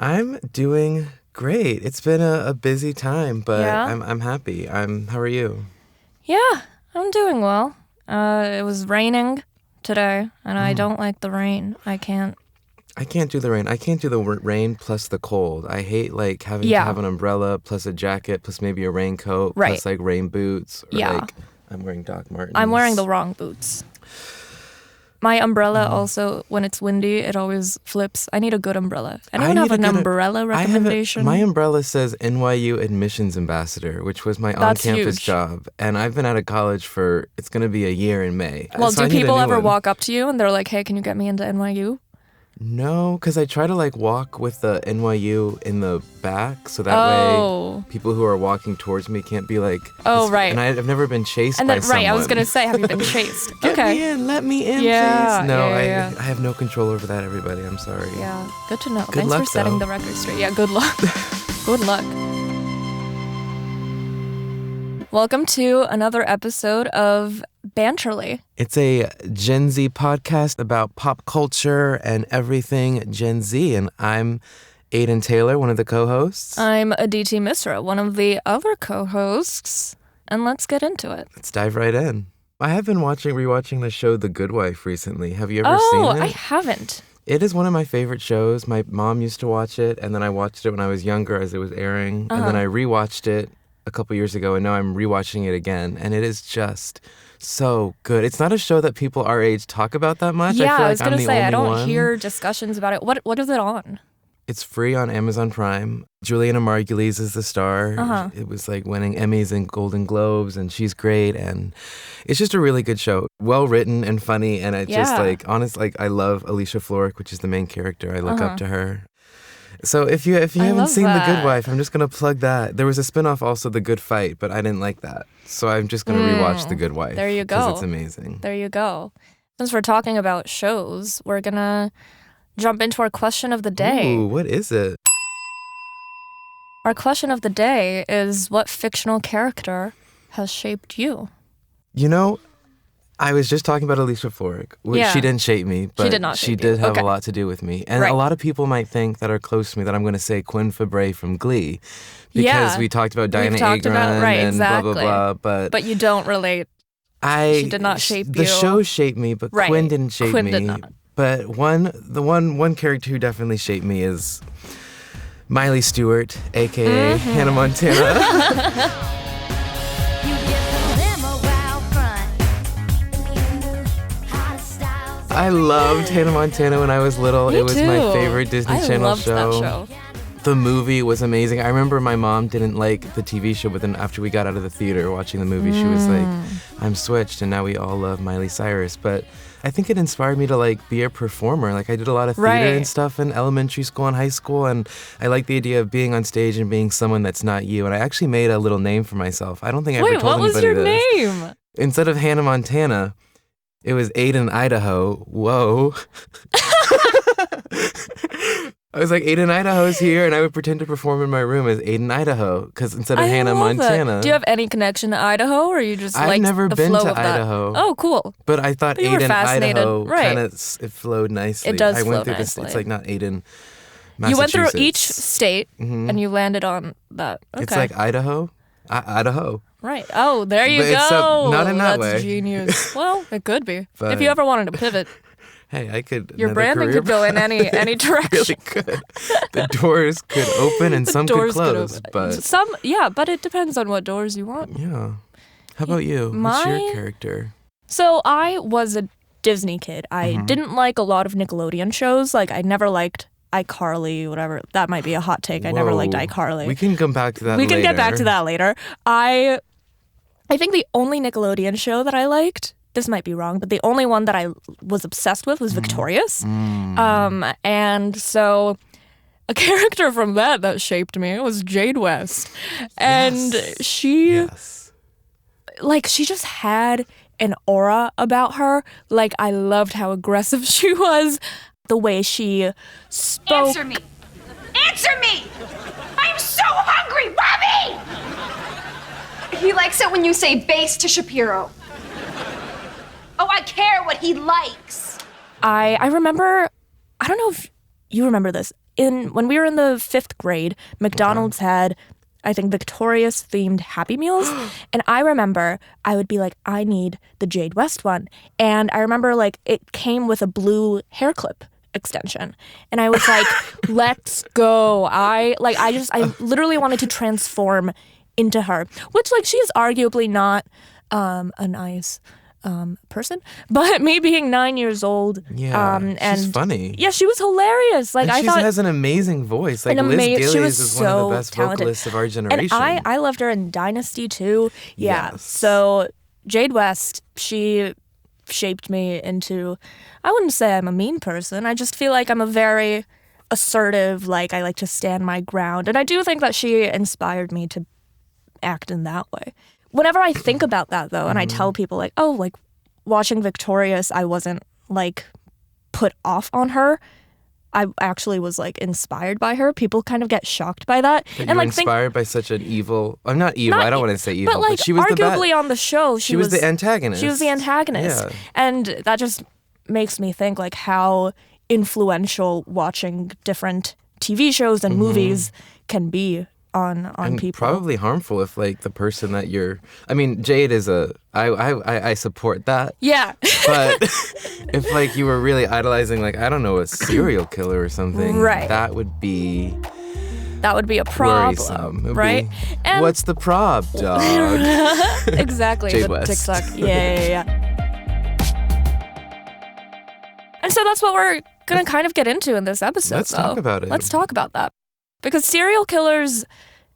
I'm doing great. It's been a busy time, but Yeah? I'm happy. How are you? Yeah, I'm doing well. It was raining today, and I don't like the rain. I can't. I can't do the rain. I can't do the rain plus the cold. I hate having to have an umbrella plus a jacket plus maybe a raincoat Right. plus rain boots. Or, Yeah. I'm wearing Doc Martens. I'm wearing the wrong boots. My umbrella also, when it's windy, it always flips. I need a good umbrella. Anyone have an umbrella recommendation? My umbrella says NYU Admissions Ambassador, which was my on-campus job. And I've been out of college it's going to be a year in May. Well, So do people ever walk up to you and they're like, hey, can you get me into NYU? No, because I try to walk with the NYU in the back, so that way people who are walking towards me can't be like, oh, right. And I've never been chased and by then, someone. Right, I was going to say, have you been chased? Let me in, yeah, please. No, yeah. I have no control over that, everybody. I'm sorry. Yeah, good to know. Good Thanks luck, for setting though. the record straight. Yeah, good luck. Good luck. Welcome to another episode of Banterly. It's a Gen Z podcast about pop culture and everything Gen Z, and I'm Aidan Taylor, one of the co-hosts. I'm Aditi Misra, one of the other co-hosts, and let's get into it. Let's dive right in. I have been rewatching the show The Good Wife recently. Have you ever seen it? Oh, I haven't. It is one of my favorite shows. My mom used to watch it, and then I watched it when I was younger as it was airing, and then I rewatched it a couple years ago, and now I'm rewatching it again, and it is just so good. It's not a show that people our age talk about that much. Yeah, I feel I was I'm going to the say, I only don't one. hear discussions about it. What is it on? It's free on Amazon Prime. Juliana Margulies is the star. It was winning Emmys and Golden Globes, and she's great, and it's just a really good show. Well written and funny, and it just I love Alicia Florrick, which is the main character. I look up to her. So if you haven't seen The Good Wife, I'm just going to plug that. There was a spinoff also, The Good Fight, but I didn't like that. So I'm just going to rewatch The Good Wife. There you go. Because it's amazing. There you go. Since we're talking about shows, we're going to jump into our question of the day. Ooh, what is it? Our question of the day is, what fictional character has shaped you? You know, I was just talking about Alicia Florrick. Yeah. She didn't shape me, but she did not shape she did you. have Okay. a lot to do with me. And a lot of people might think that are close to me that I'm going to say Quinn Fabray from Glee. Because we talked about Diana Agron and blah, blah, blah. But you don't relate. She did not shape you. The show shaped me, but Quinn didn't shape Quinn me. did not. But one character who definitely shaped me is Miley Stewart, a.k.a. Hannah Montana. I loved Hannah Montana when I was little. Me It was too. my favorite Disney Channel loved show. that show. The movie was amazing. I remember my mom didn't like the TV show, but then after we got out of the theater watching the movie, she was like, I'm switched, and now we all love Miley Cyrus. But I think it inspired me to be a performer. I did a lot of theater and stuff in elementary school and high school, and I like the idea of being on stage and being someone that's not you. And I actually made a little name for myself. I don't think I ever told anybody what was your this. name? Instead of Hannah Montana, it was Aidan, Idaho. Whoa. I was like, Aidan, Idaho's here, and I would pretend to perform in my room as Aidan, Idaho, because instead of Hannah Montana. That. Do you have any connection to Idaho, or are you just I've never the been flow to of that? Idaho. Oh, cool. But I thought But you were Aidan, fascinated. Idaho, Right. it flowed nicely. It does I went flow through nicely. It's not Aidan, You Massachusetts. went through each state, and you landed on that. Okay. It's like Idaho. Idaho. Right. Oh, there you But go. except not in that That's way. genius. Well, it could be. But- if you ever wanted to pivot, Hey, I could. your another branding career could go in any direction. really could. The doors could open and some could close. But but it depends on what doors you want. yeah. How about you? What's your character? So I was a Disney kid. I didn't like a lot of Nickelodeon shows. I never liked iCarly, whatever. That might be a hot take. I never liked Whoa. iCarly. We can come back to that We later. can get back to that later. I think the only Nickelodeon show that I liked, this might be wrong, but the only one that I was obsessed with was Victorious. And so a character from that shaped me was Jade West. And she she just had an aura about her. I loved how aggressive she was, the way she spoke. Answer me! Answer me! I'm so hungry! Bobby! He likes it when you say base to Shapiro. Oh, I care what he likes. I remember, I don't know if you remember this, when we were in the 5th grade, McDonald's had, I think, Victorious-themed Happy Meals. And I remember I would be like, I need the Jade West one. And I remember, like, it came with a blue hair clip extension. And I was like, let's go. I literally wanted to transform into her. Which, like, she is arguably not a nice person, but me being 9 years old, and she's funny. Yeah, she was hilarious. Like, and I thought has an amazing voice. Like Liz Gillies she was is so one of the best talented. vocalists of our generation. And I loved her in Dynasty too. Yeah. Yes. So Jade West, she shaped me into, I wouldn't say I'm a mean person. I just feel like I'm a very assertive, like I like to stand my ground. And I do think that she inspired me to act in that way. Whenever I think about that, though, and I tell people, like, oh, like, watching Victorious, I wasn't, like, put off on her. I actually was, like, inspired by her. People kind of get shocked by that. That you were inspired by such an evil... I'm not evil. I don't want to say evil. But, like, she was arguably on the show, she was the antagonist. She was the antagonist. Yeah. And that just makes me think, like, how influential watching different TV shows and movies can be on and people. Probably harmful if, like, the person that you're... I mean, Jade is I support that. Yeah. But if, like, you were really idolizing, like, I don't know, a serial killer or something, right, that would be a problem, worrisome. Right? And what's the prob, dog? Exactly. Jade the West. TikTok. Yeah. And so that's what we're going to kind of get into in this episode. Let's talk about it. Let's talk about that. Because serial killers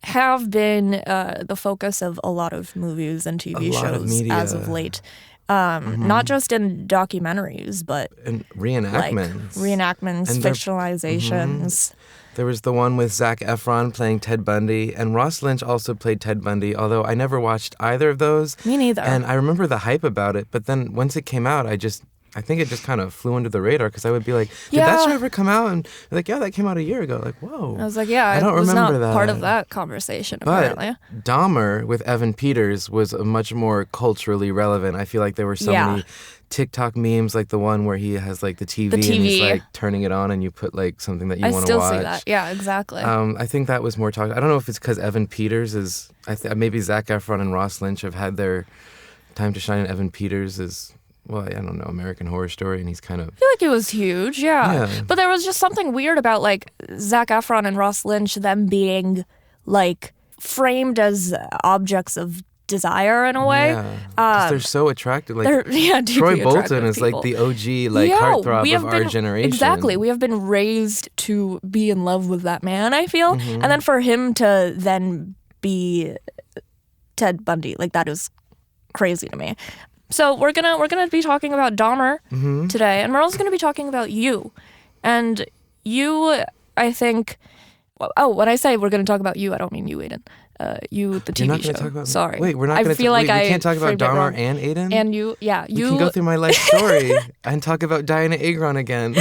have been the focus of a lot of movies and TV shows as of late. Not just in documentaries, but in reenactments. Like, and fictionalizations. There was the one with Zac Efron playing Ted Bundy, and Ross Lynch also played Ted Bundy, although I never watched either of those. Me neither. And I remember the hype about it, but then once it came out, I think it just kind of flew under the radar because I would be like, did that show ever come out? And they're like, yeah, that came out a year ago. Like, whoa. I was like, yeah, I don't remember that. Part of that conversation, apparently. But Dahmer with Evan Peters was much more culturally relevant. I feel like there were so many TikTok memes, like the one where he has like the TV and he's like turning it on and you put like something that you want to watch. I still see that. Yeah, exactly. I think that was more talked. I don't know if it's because Evan Peters is, maybe Zac Efron and Ross Lynch have had their time to shine, and Evan Peters is... Well, I don't know, American Horror Story, and he's kind of... I feel like it was huge, yeah. But there was just something weird about, like, Zac Efron and Ross Lynch, them being, like, framed as objects of desire in a way. Yeah, because they're so attractive. Like, Troy Bolton is, like, the OG, like, heartthrob of our generation. Exactly. We have been raised to be in love with that man, I feel. And then for him to then be Ted Bundy, like, that is crazy to me. So we're gonna be talking about Dahmer today, and we're also gonna be talking about You. And You, I think. Oh, when I say we're gonna talk about You, I don't mean you, Aidan. You, the TV You're not show. Talk about, Sorry. Wait, we're not gonna. We can't talk about Dahmer and Aidan. And You, yeah, You can go through my life story and talk about Diana Agron again.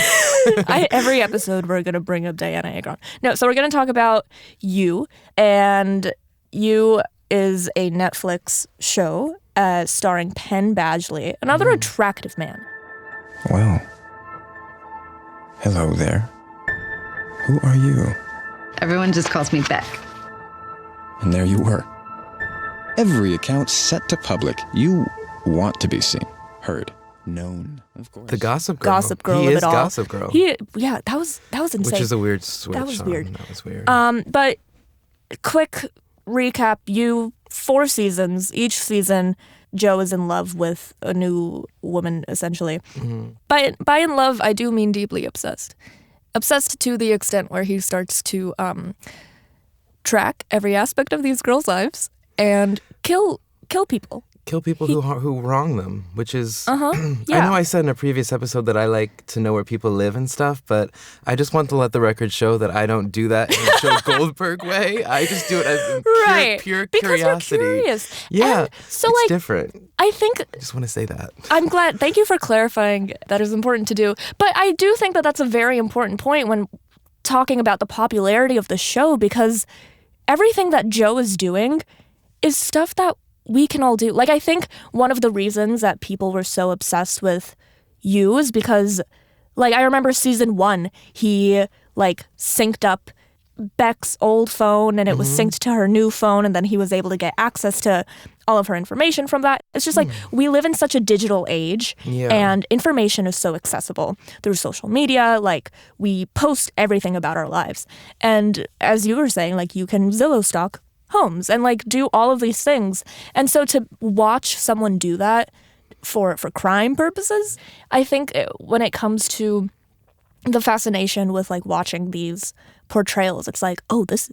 Every episode we're gonna bring up Diana Agron. No, so we're gonna talk about You, and You is a Netflix show. Starring Penn Badgley, another attractive man. Well, hello there. Who are you? Everyone just calls me Beck. And there you were. Every account set to public. You want to be seen, heard, known, of course. The Gossip Girl. Gossip Girl. He of is it all. Gossip Girl. That was insane. Which is a weird switch. That was weird. That was weird. But quick recap: You 4 seasons. Each season, Joe is in love with a new woman, essentially. By in love, I do mean deeply obsessed. Obsessed to the extent where he starts to track every aspect of these girls' lives and kill people. Kill people who wrong them, which is... Yeah. I know I said in a previous episode that I like to know where people live and stuff, but I just want to let the record show that I don't do that in the Joe Goldberg way. I just do it as pure because curiosity. You're curious. Yeah, and so it's like, different. I think... I just want to say that. I'm glad. Thank you for clarifying. That is important to do. But I do think that that's a very important point when talking about the popularity of the show, because everything that Joe is doing is stuff that we can all do. Like, I think one of the reasons that people were so obsessed with You is because, like, I remember season 1, he, like synced up Beck's old phone and it was synced to her new phone, and then he was able to get access to all of her information from that. It's just like we live in such a digital age and information is so accessible through social media. Like we post everything about our lives. And as you were saying, like you can Zillow stock homes and like do all of these things. And so to watch someone do that for crime purposes, I think when it comes to the fascination with like watching these portrayals, it's like, oh, this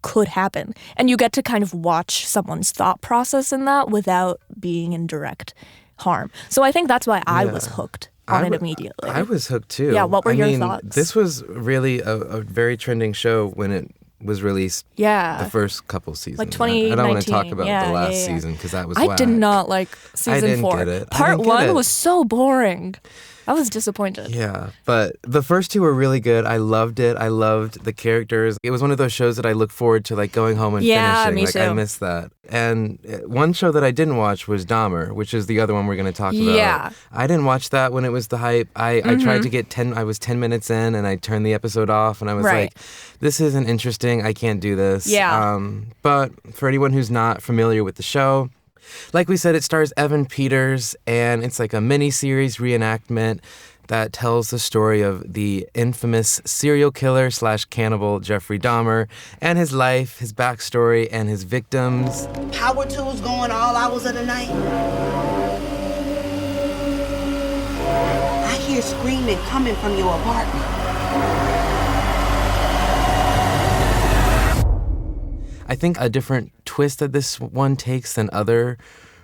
could happen. And you get to kind of watch someone's thought process in that without being in direct harm. So I think that's why I was hooked on it immediately. I was hooked too. Yeah, what were your thoughts? This was really a very trending show when it was released the first couple seasons. Like 2019. I don't want to talk about the last season because that was I whack. did not like season 4. Get it. Part 1 was so boring. I was disappointed. Yeah, but the first 2 were really good. I loved it. I loved the characters. It was one of those shows that I look forward to, like going home and finishing. Me like too. I miss that. And one show that I didn't watch was Dahmer, which is the other one we're going to talk about. Yeah. I didn't watch that when it was the hype. I tried to get 10. I was 10 minutes in, and I turned the episode off, and I was like, "This isn't interesting. I can't do this." Yeah. But for anyone who's not familiar with the show, like we said, it stars Evan Peters, and it's like a mini-series reenactment that tells the story of the infamous serial killer / cannibal Jeffrey Dahmer and his life, his backstory, and his victims. Power tools going all hours of the night. I hear screaming coming from your apartment. I think a different twist that this one takes than other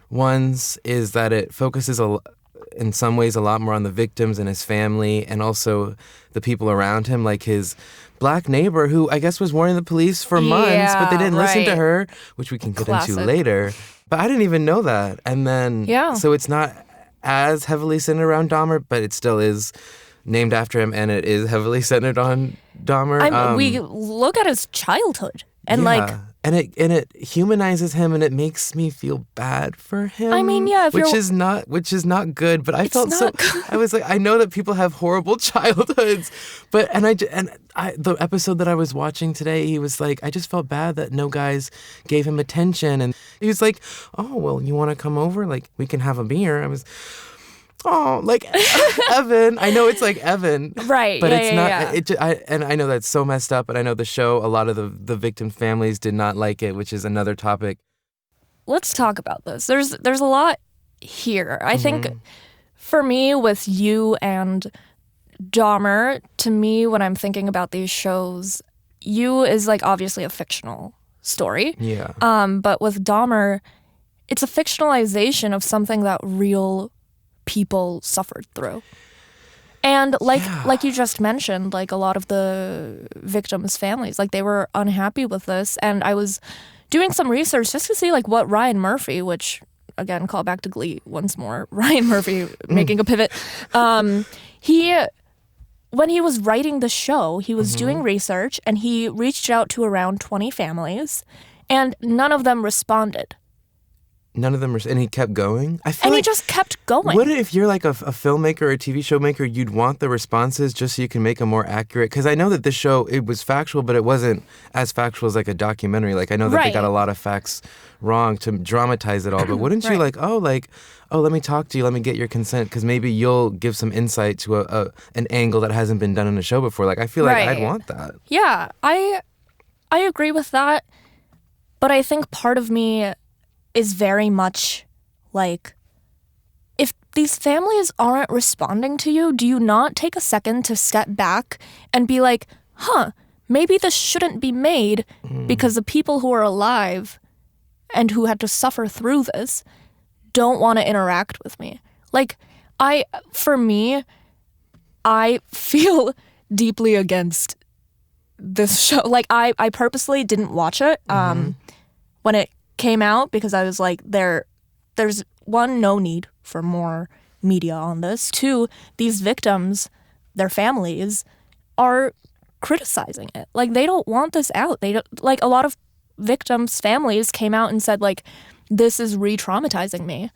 ones is that it focuses in some ways a lot more on the victims and his family and also the people around him, like his black neighbor who I guess was warning the police for months, but they didn't listen to her, which we can get into later. But I didn't even know that. And then, so it's not as heavily centered around Dahmer, but it still is named after him and it is heavily centered on Dahmer. We look at his childhood and And it humanizes him, and it makes me feel bad for him. I mean, which is not good. But I felt so. I was like, I know that people have horrible childhoods, but the episode that I was watching today, he was like, I just felt bad that no guys gave him attention, and he was like, oh well, you want to come over? Like we can have a beer. I was. Oh, like Evan. I know it's like Evan, right? But it's not. And I know that's so messed up. And I know the show. A lot of the victim families did not like it, which is another topic. Let's talk about this. There's a lot here. I think for me, with You and Dahmer, to me, when I'm thinking about these shows, You is like obviously a fictional story. Yeah. But with Dahmer, it's a fictionalization of something that real people suffered through. And like you just mentioned, like a lot of the victims' families, like they were unhappy with this. And I was doing some research just to see like what Ryan Murphy, which again, call back to Glee once more, Ryan Murphy making a pivot. When he was writing the show, he was doing research and he reached out to around 20 families and none of them responded. None of them and he kept going? I feel and like, he just kept going. What if you're like a filmmaker or a TV show maker, you'd want the responses just so you can make them more accurate? Because I know that this show, it was factual, but it wasn't as factual as like a documentary. Like I know that they got a lot of facts wrong to dramatize it all, but wouldn't you like, let me talk to you, let me get your consent, because maybe you'll give some insight to an angle that hasn't been done in a show before. Like I feel like I'd want that. Yeah, I agree with that, but I think part of me is very much like, if these families aren't responding to you, do you not take a second to step back and be like, maybe this shouldn't be made because the people who are alive and who had to suffer through this don't want to interact with me. Like, for me, I feel deeply against this show. Like, I purposely didn't watch it when it came out because I was like, there's one, no need for more media on this. 2, these victims, their families are criticizing it. Like they don't want this out. They don't, like a lot of victims' families came out and said like, this is re-traumatizing me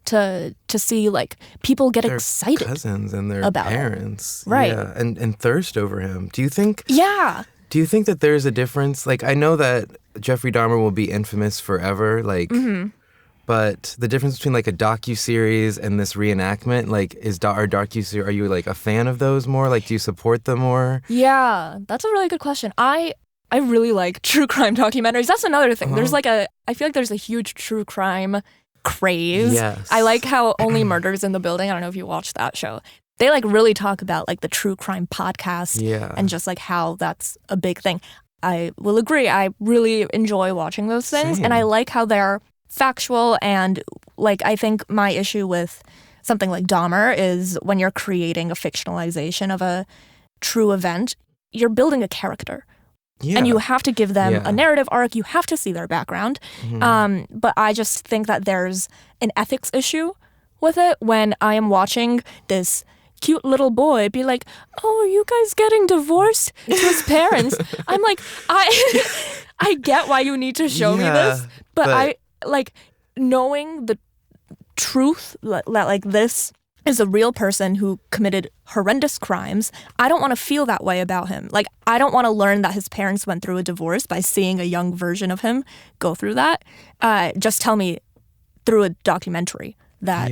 to see like people get their excited cousins and their about parents. Right. Yeah, and thirst over him. Do you think Yeah. Do you think that there's a difference? Like, I know that Jeffrey Dahmer will be infamous forever, like, but the difference between like a docuseries and this reenactment, like, are you like a fan of those more? Like, do you support them more? Yeah, that's a really good question. I really like true crime documentaries. That's another thing. There's like I feel like there's a huge true crime craze. Yes. I like how Only Murders in the Building, I don't know if you watched that show. They like really talk about like the true crime podcast and just like how that's a big thing. I will agree. I really enjoy watching those things. Same. And I like how they're factual. And like, I think my issue with something like Dahmer is when you're creating a fictionalization of a true event, you're building a character. Yeah. And you have to give them a narrative arc. You have to see their background. But I just think that there's an ethics issue with it when I am watching this cute little boy be like, oh, are you guys getting divorced? To his parents. I'm like, I get why you need to show me this, but I like knowing the truth that like this is a real person who committed horrendous crimes. I don't want to feel that way about him. Like, I don't want to learn that his parents went through a divorce by seeing a young version of him go through that. Just tell me through a documentary that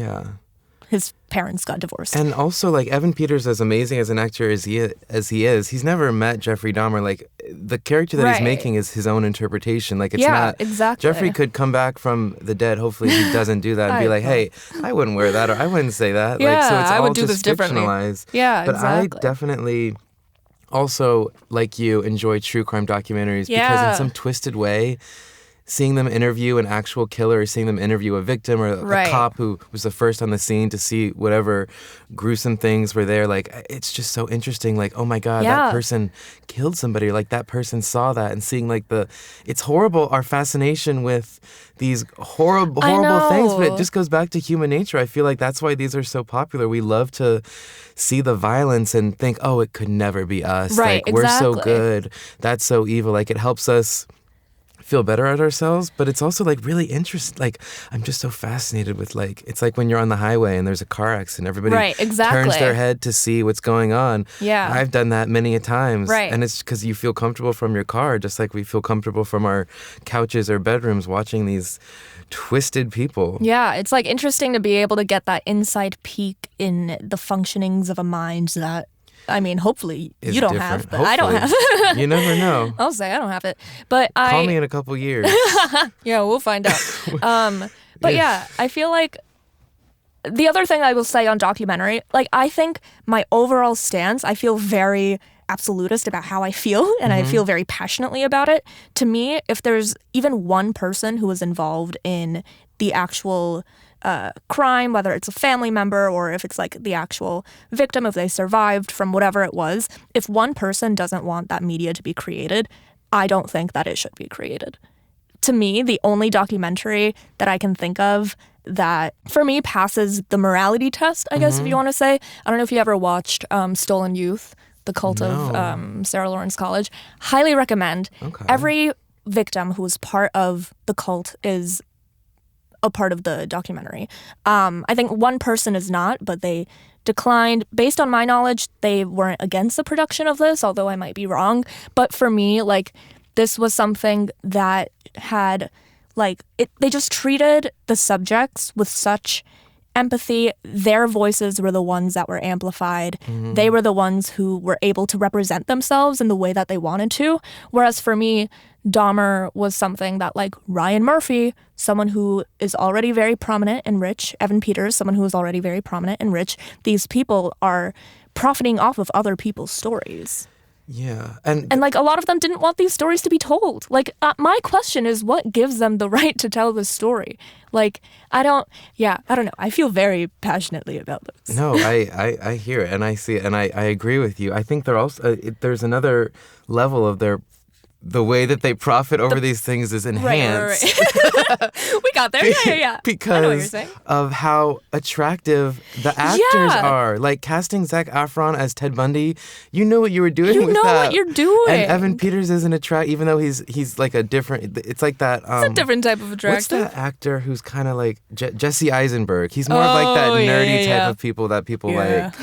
his parents got divorced. And also, like, Evan Peters, as amazing as an actor as he is, he's never met Jeffrey Dahmer. Like, the character that he's making is his own interpretation. Like, it's not... exactly. Jeffrey could come back from the dead. Hopefully he doesn't do that and be like, hey, I wouldn't wear that, or I wouldn't say that. Yeah, like, so it's I all would do just this differently. fictionalized. Yeah, but exactly. I definitely also, like you, enjoy true crime documentaries because in some twisted way, seeing them interview an actual killer, or seeing them interview a victim or a cop who was the first on the scene to see whatever gruesome things were there, like, it's just so interesting. Like, oh my God, that person killed somebody, or like that person saw that, and seeing like it's horrible, our fascination with these horrible things, but it just goes back to human nature. I feel like that's why these are so popular. We love to see the violence and think, oh, it could never be us. Right, like, we're so good. That's so evil. Like, it helps us feel better at ourselves, but it's also like really interesting. Like, I'm just so fascinated with, like, it's like when you're on the highway and there's a car accident, everybody turns their head to see what's going on. Yeah. I've done that many a times. Right. And it's because you feel comfortable from your car, just like we feel comfortable from our couches or bedrooms watching these twisted people. Yeah, it's like interesting to be able to get that inside peek in the functionings of a mind that, I mean, hopefully you don't have, but I don't have. You never know. I'll say I don't have it, but Call me in a couple years. Yeah, we'll find out. But yeah, I feel like the other thing I will say on documentary, like, I think my overall stance, I feel very absolutist about how I feel, and I feel very passionately about it. To me, if there's even one person who was involved in the actual crime, whether it's a family member or if it's like the actual victim, if they survived from whatever it was, if one person doesn't want that media to be created, I don't think that it should be created. To me, the only documentary that I can think of that, for me, passes the morality test, I guess, if you want to say. I don't know if you ever watched Stolen Youth, the cult of Sarah Lawrence College. Highly recommend. Okay. Every victim who was part of the cult is a part of the documentary. I think one person is not, but they declined. Based on my knowledge, they weren't against the production of this, although I might be wrong. But for me, like, this was something that had, like, they just treated the subjects with such empathy. Their voices were the ones that were amplified. They were the ones who were able to represent themselves in the way that they wanted to. Whereas for me, Dahmer was something that, like, Ryan Murphy, someone who is already very prominent and rich, Evan Peters, someone who is already very prominent and rich, these people are profiting off of other people's stories. Yeah. And like, a lot of them didn't want these stories to be told. Like, my question is, what gives them the right to tell this story? Like, I don't know. I feel very passionately about this. No, I hear it and I see it and I agree with you. I think they're also, there's another level of their the way that they profit over these things is enhanced. Right. We got there. Yeah. Because I know what you're saying. of how attractive the actors are. Like casting Zac Efron as Ted Bundy, you know what you were doing with that. You know what you're doing. And Evan Peters isn't attractive, even though he's like a different, it's like that. It's a different type of attractive. What's that actor who's kind of like Jesse Eisenberg? He's more of like that nerdy type of people that people like.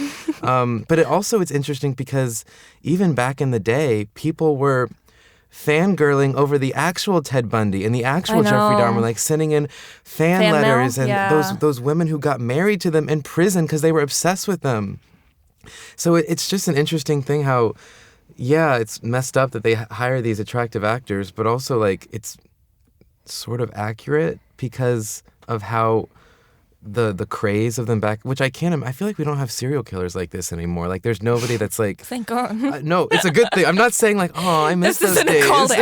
But it's interesting because even back in the day, people were fangirling over the actual Ted Bundy and the actual Jeffrey Dahmer, like sending in fan letters mail? And those women who got married to them in prison because they were obsessed with them. So it's just an interesting thing how, it's messed up that they hire these attractive actors, but also like it's sort of accurate because of how the craze of them back, which I feel like we don't have serial killers like this anymore. Like there's nobody that's like, thank God. No, it's a good thing. I'm not saying like, oh, I miss those days. This isn't a call to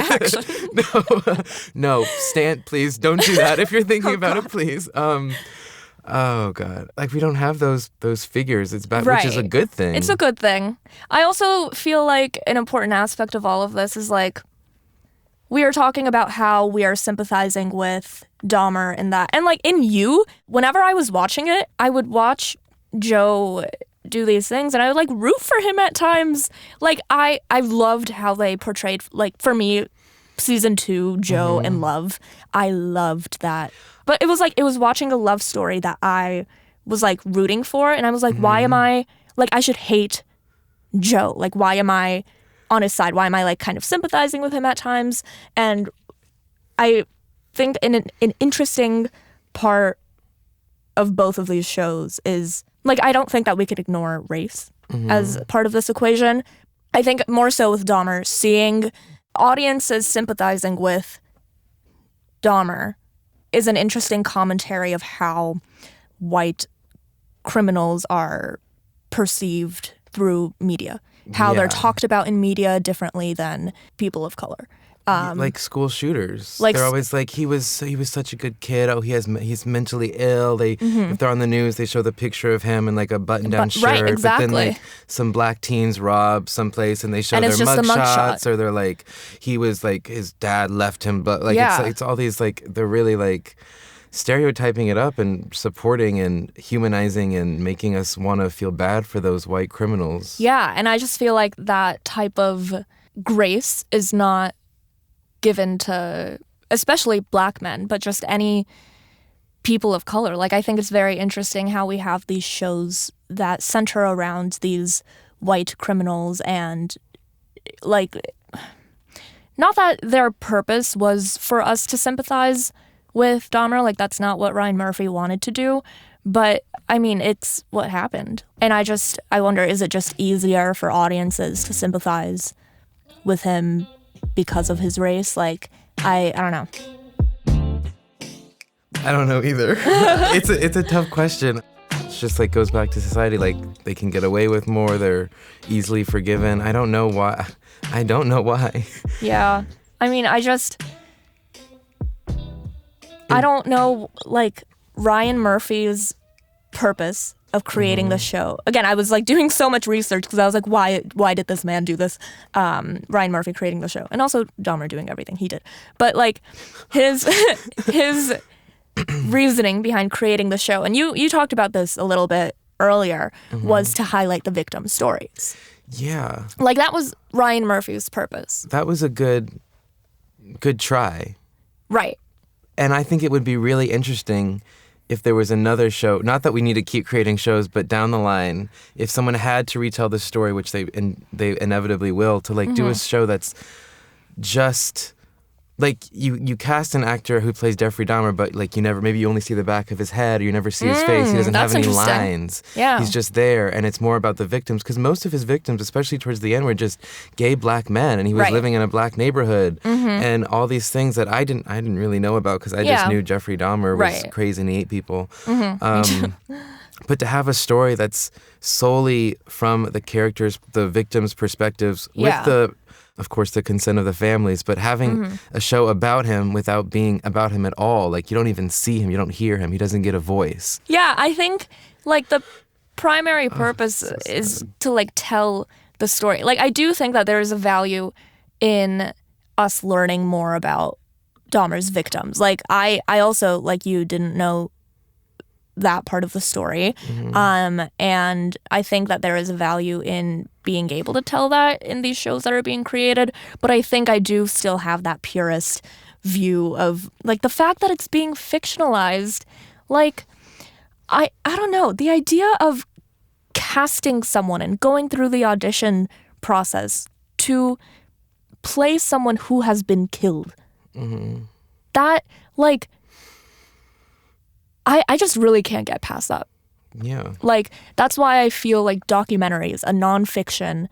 action. No, Stan, please don't do that. If you're thinking about it, please. Oh God, like we don't have those figures. It's bad, which is a good thing. It's a good thing. I also feel like an important aspect of all of this is like we are talking about how we are sympathizing with Dahmer and that. And like in You, whenever I was watching it, I would watch Joe do these things and I would like root for him at times. Like I loved how they portrayed, like for me, season 2, Joe and Love. I loved that. But it was watching a love story that I was like rooting for. And I was like, why am I, like I should hate Joe. Like why am I on his side? Why am I like kind of sympathizing with him at times? And I think an interesting part of both of these shows is like I don't think that we could ignore race as part of this equation. I think more so with Dahmer, seeing audiences sympathizing with Dahmer is an interesting commentary of how white criminals are perceived through media. How they're talked about in media differently than people of color. Like school shooters. They're always like, he was such a good kid. Oh, he's mentally ill. If they're on the news, they show the picture of him in like a button-down shirt. Right, exactly. But then like some black teens rob someplace and they show and their mugshots. Or they're like, he was like, his dad left him. But like, it's all these like, they're really like stereotyping it up and supporting and humanizing and making us want to feel bad for those white criminals. Yeah, and I just feel like that type of grace is not given to especially black men, but just any people of color. Like I think it's very interesting how we have these shows that center around these white criminals and like not that their purpose was for us to sympathize with Dahmer, like that's not what Ryan Murphy wanted to do, but I mean it's what happened. And I wonder, is it just easier for audiences to sympathize with him because of his race? Like I don't know. I don't know either. It's a tough question. It's just like goes back to society, like they can get away with more, they're easily forgiven. I don't know why. Yeah. I mean, I don't know, like, Ryan Murphy's purpose of creating the show. Again, I was, like, doing so much research because I was like, why did this man do this? Ryan Murphy creating the show. And also Dahmer doing everything he did. But, like, his reasoning behind creating the show, and you talked about this a little bit earlier, was to highlight the victim stories. Yeah. Like, that was Ryan Murphy's purpose. That was a good try. Right. And I think it would be really interesting if there was another show, not that we need to keep creating shows, but down the line, if someone had to retell the story, which they inevitably will, to like do a show that's just like you cast an actor who plays Jeffrey Dahmer, but like maybe you only see the back of his head, or you never see his face. He doesn't have any lines. Yeah. He's just there, and it's more about the victims, because most of his victims, especially towards the end, were just gay black men, and he was living in a black neighborhood, and all these things that I didn't really know about, because I just knew Jeffrey Dahmer was crazy and he ate people. But to have a story that's solely from the victims' perspectives, with of course, the consent of the families, but having a show about him without being about him at all. Like, you don't even see him, you don't hear him, he doesn't get a voice. Yeah, I think, like, the primary purpose is to, like, tell the story. Like, I do think that there is a value in us learning more about Dahmer's victims. Like, I also, like you, didn't know that part of the story. And I think that there is a value in being able to tell that in these shows that are being created. But I think I do still have that purist view of, like, the fact that it's being fictionalized. Like, I don't know. The idea of casting someone and going through the audition process to play someone who has been killed. That, like, I just really can't get past that. Yeah. Like, that's why I feel like documentaries, a nonfiction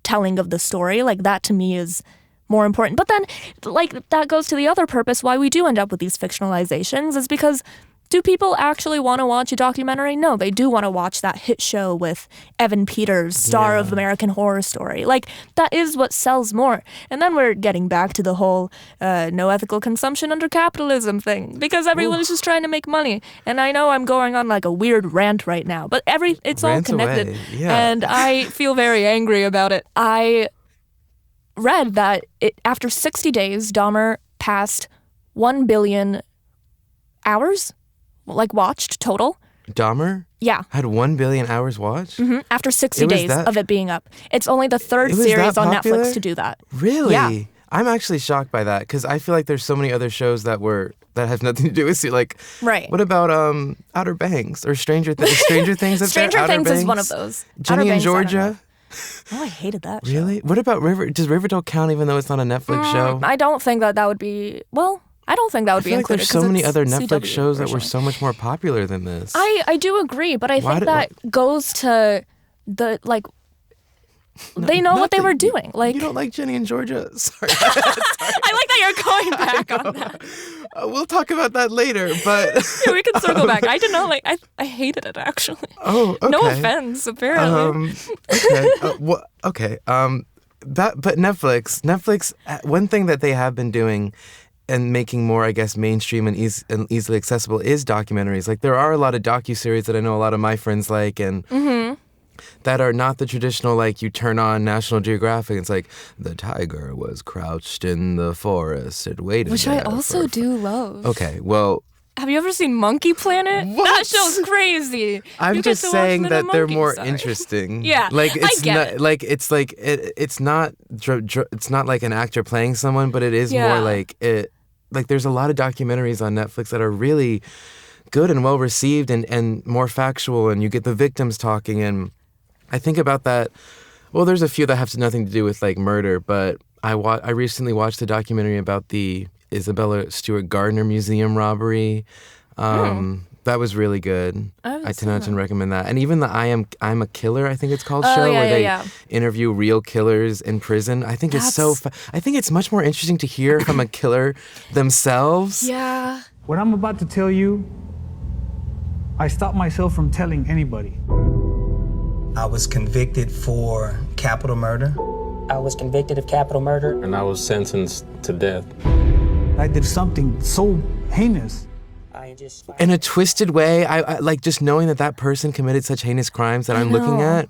telling of the story, like, that to me is more important. But then, like, that goes to the other purpose why we do end up with these fictionalizations, is because do people actually want to watch a documentary? No, they do want to watch that hit show with Evan Peters, star of American Horror Story. Like, that is what sells more. And then we're getting back to the whole no ethical consumption under capitalism thing, because everyone is just trying to make money. And I know I'm going on like a weird rant right now, but it's all connected. Away. Yeah. And I feel very angry about it. I read that after 60 days, Dahmer passed 1 billion hours, like, watched total. Dahmer? Yeah. Had 1 billion hours watched? After 60 days of it being up. It's only the third It was series that on popular? Netflix to do that. Really? Yeah. I'm actually shocked by that, because I feel like there's so many other shows that have nothing to do with you. Like, Right. what about Outer Banks or Stranger Things? Stranger Things up there? Stranger Outer Things is one Banks? of those. Jenny Outer and Banks, I don't Georgia? know. Oh, I hated that show. Really? What about Does Riverdale count even though it's not a Netflix show? I don't think that would be, well, I don't think that would I be feel like included. there's so 'cause many it's other Netflix CW shows that were originally. so much more popular than this. I do agree, but I Why think did- that goes to the, like, they know what they were doing. Like, You don't like Jenny and Georgia? Sorry. I like that you're going back on that. We'll talk about that later, but... Yeah, we can circle back. I did not like, I hated it, actually. Oh, okay. No offense, apparently. Okay. But Netflix, one thing that they have been doing and making more, I guess, mainstream and easily accessible is documentaries. Like, there are a lot of docuseries that I know a lot of my friends like, and that are not the traditional, like, you turn on National Geographic, it's like, the tiger was crouched in the forest, it waited Which I there also for... do love. Okay, well... Have you ever seen Monkey Planet? What? That show's crazy. I'm You get just to watch saying little that they're monkeys, more sorry. interesting. Yeah, like I it's get not it. like it's not it's not like an actor playing someone, but it is Yeah. more like it. Like, there's a lot of documentaries on Netflix that are really good and well received and more factual, and you get the victims talking. And I think about that. Well, there's a few that have nothing to do with, like, murder, but I recently watched a documentary about the Isabella Stewart Gardner Museum robbery. That was really good. I tend to recommend that. And even the I'm a Killer, I think it's called, show where they interview real killers in prison. I think it's so I think it's much more interesting to hear from a killer themselves. Yeah. What I'm about to tell you, I stopped myself from telling anybody. I was convicted for capital murder. I was convicted of capital murder. And I was sentenced to death. I did something so heinous. In a twisted way, I like, just knowing that person committed such heinous crimes that I'm looking at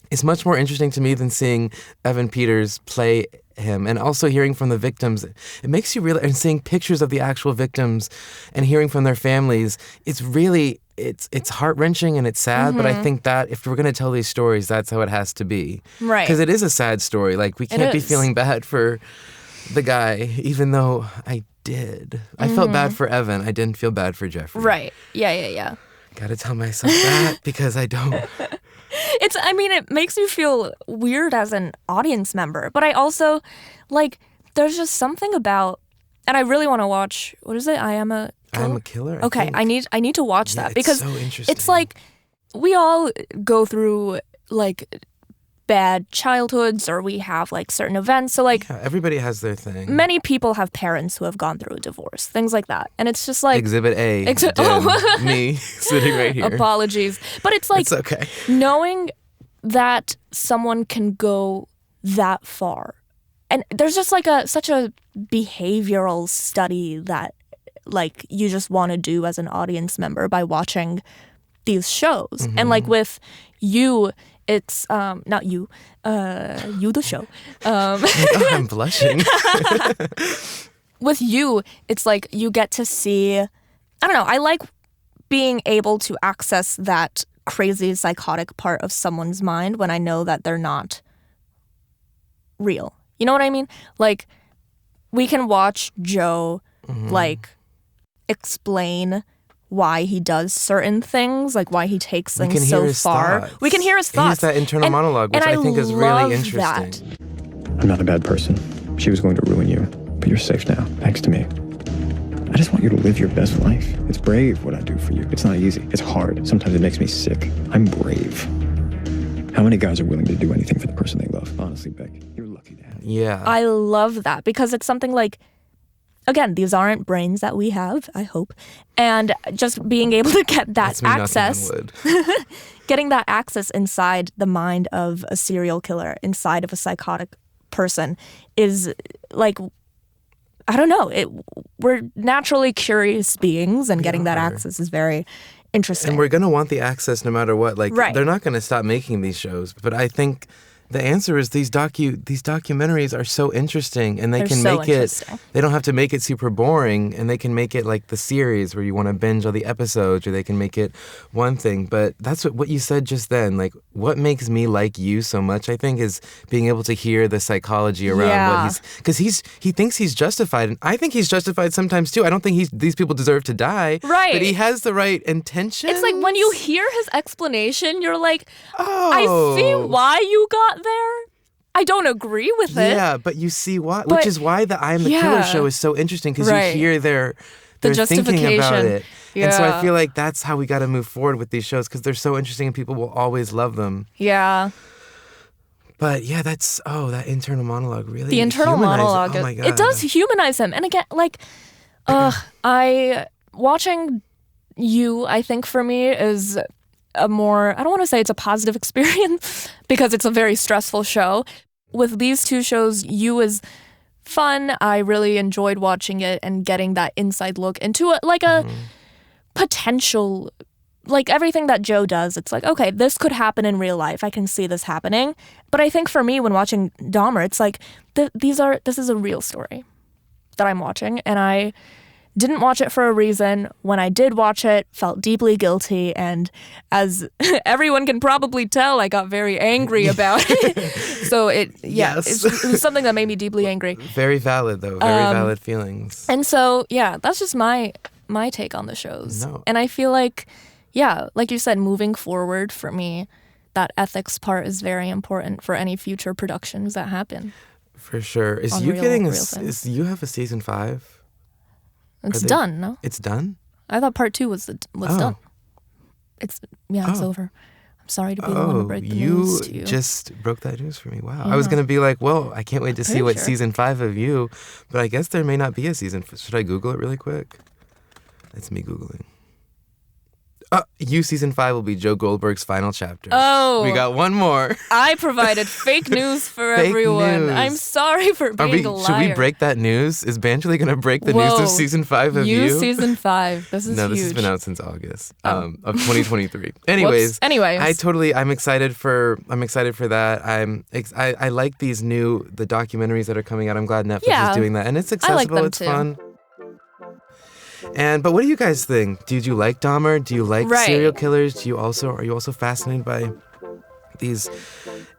is much more interesting to me than seeing Evan Peters play him. And also hearing from the victims, it makes you realize, and seeing pictures of the actual victims and hearing from their families, it's really, it's heart-wrenching and it's sad, but I think that if we're going to tell these stories, that's how it has to be. Right. Because it is a sad story. Like, we can't be feeling bad for the guy, even though I did. I felt bad for Evan. I didn't feel bad for Jeffrey. Right. Yeah. Gotta tell myself that because I don't. It makes me feel weird as an audience member, but I also, like, there's just something about, and I really want to watch, what is it? I Am a Killer? Okay, I need to watch that because so interesting. it's like, we all go through, like, bad childhoods, or we have, like, certain events. So, like, everybody has their thing. many people have parents who have gone through a divorce, things like that. And it's just like... Exhibit A, me sitting right here. Apologies. But it's like, it's okay. knowing that someone can go that far. And there's just, like, such a behavioral study that, like, you just want to do as an audience member by watching these shows. And, like, with You it's not you, you the show. Oh, I'm blushing. With You, it's like you get to see, I don't know, I like being able to access that crazy psychotic part of someone's mind when I know that they're not real. You know what I mean? Like, we can watch Joe like explain why he does certain things, like why he takes things so far. Thoughts. We can hear his thoughts. He has that internal monologue, which I think is really interesting. That. I'm not a bad person. She was going to ruin you, but you're safe now, thanks to me. I just want you to live your best life. It's brave what I do for you. It's not easy. It's hard. Sometimes it makes me sick. I'm brave. How many guys are willing to do anything for the person they love? Honestly, Beck, you're lucky to have. Yeah. I love that because it's something like, again, these aren't brains that we have, I hope. And just being able to get that access, getting that access inside the mind of a serial killer, inside of a psychotic person is like, I don't know, we're naturally curious beings, and getting that access is very interesting. And we're going to want the access no matter what. Like, they're not going to stop making these shows. But I think the answer is these documentaries are so interesting, and they can make it, they don't have to make it super boring, and they can make it like the series where you want to binge all the episodes, or they can make it one thing. But that's what you said just then. Like, what makes me like You so much, I think, is being able to hear the psychology around what because he thinks he's justified, and I think he's justified sometimes too. I don't think these people deserve to die. Right. But he has the right intention. It's like when you hear his explanation, you're like, I see why you got there. I don't agree with it. Yeah, but you see why, which is why the I Am the Killer show is so interesting, because you hear their thinking about it. Yeah. And so I feel like that's how we got to move forward with these shows, because they're so interesting and people will always love them. Yeah. But yeah, that's, that internal monologue really The internal monologue, oh my God. It does humanize him. And again, like, watching You, I think for me is a more, I don't want to say it's a positive experience because it's a very stressful show. With these two shows, You is fun. I really enjoyed watching it and getting that inside look into it, like a potential, like everything that Joe does. It's like, okay, this could happen in real life. I can see this happening. But I think for me, when watching Dahmer, it's like, this is a real story that I'm watching, and I didn't watch it for a reason. When I did watch it, felt deeply guilty, and as everyone can probably tell, I got very angry about it. So it was something that made me deeply angry. Very valid, though. Very valid feelings. And so, that's just my take on the shows. No. And I feel like, like you said, moving forward for me, that ethics part is very important for any future productions that happen. For sure. Is You You have a season 5? It's done, no? It's done? I thought part 2 was done. It's over. I'm sorry to be the one to break the news to you. You just broke that news for me. Wow. Yeah. I was going to be like, well, I can't wait to see what season 5 of You, but I guess there may not be a season. Should I Google it really quick? That's me Googling. You season 5 will be Joe Goldberg's final chapter. Oh. We got one more. I provided fake news for everyone. News. I'm sorry for being a liar. Should we break that news? Is Banterly going to break the news of season 5 of You? You season 5. This is No, this huge. has been out since August of 2023. Anyways. I'm excited for that. I like the documentaries that are coming out. I'm glad Netflix is doing that. And it's accessible. It's fun. But what do you guys think? Did you like Dahmer? Do you like serial killers? Are you also fascinated by these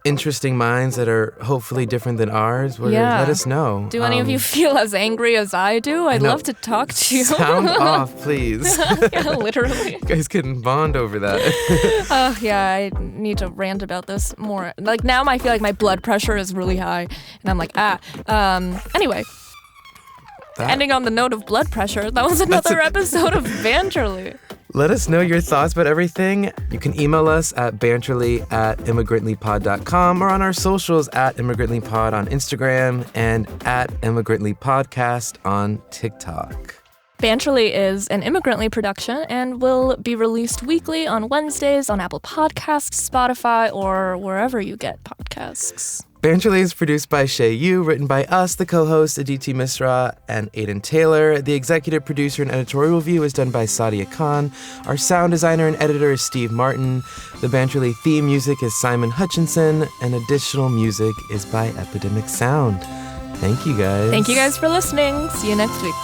interesting minds that are hopefully different than ours? Let us know. Do any of you feel as angry as I do? I'd love to talk to you. Sound off, please. Yeah, literally. You guys can bond over that. I need to rant about this more. Like, now I feel like my blood pressure is really high, and I'm like, anyway. Ending on the note of blood pressure, that was another episode of Banterly. Let us know your thoughts about everything. You can email us at banterly@immigrantlypod.com or on our socials at immigrantlypod on Instagram and at immigrantlypodcast on TikTok. Banterly is an Immigrantly production and will be released weekly on Wednesdays on Apple Podcasts, Spotify, or wherever you get podcasts. Banterly is produced by Shay Yu, written by us, the co-hosts Aditi Misra and Aidan Taylor. The executive producer and editorial review is done by Sadia Khan. Our sound designer and editor is Steve Martin. The Banterly theme music is Simon Hutchinson, and additional music is by Epidemic Sound. Thank you guys. Thank you guys for listening. See you next week.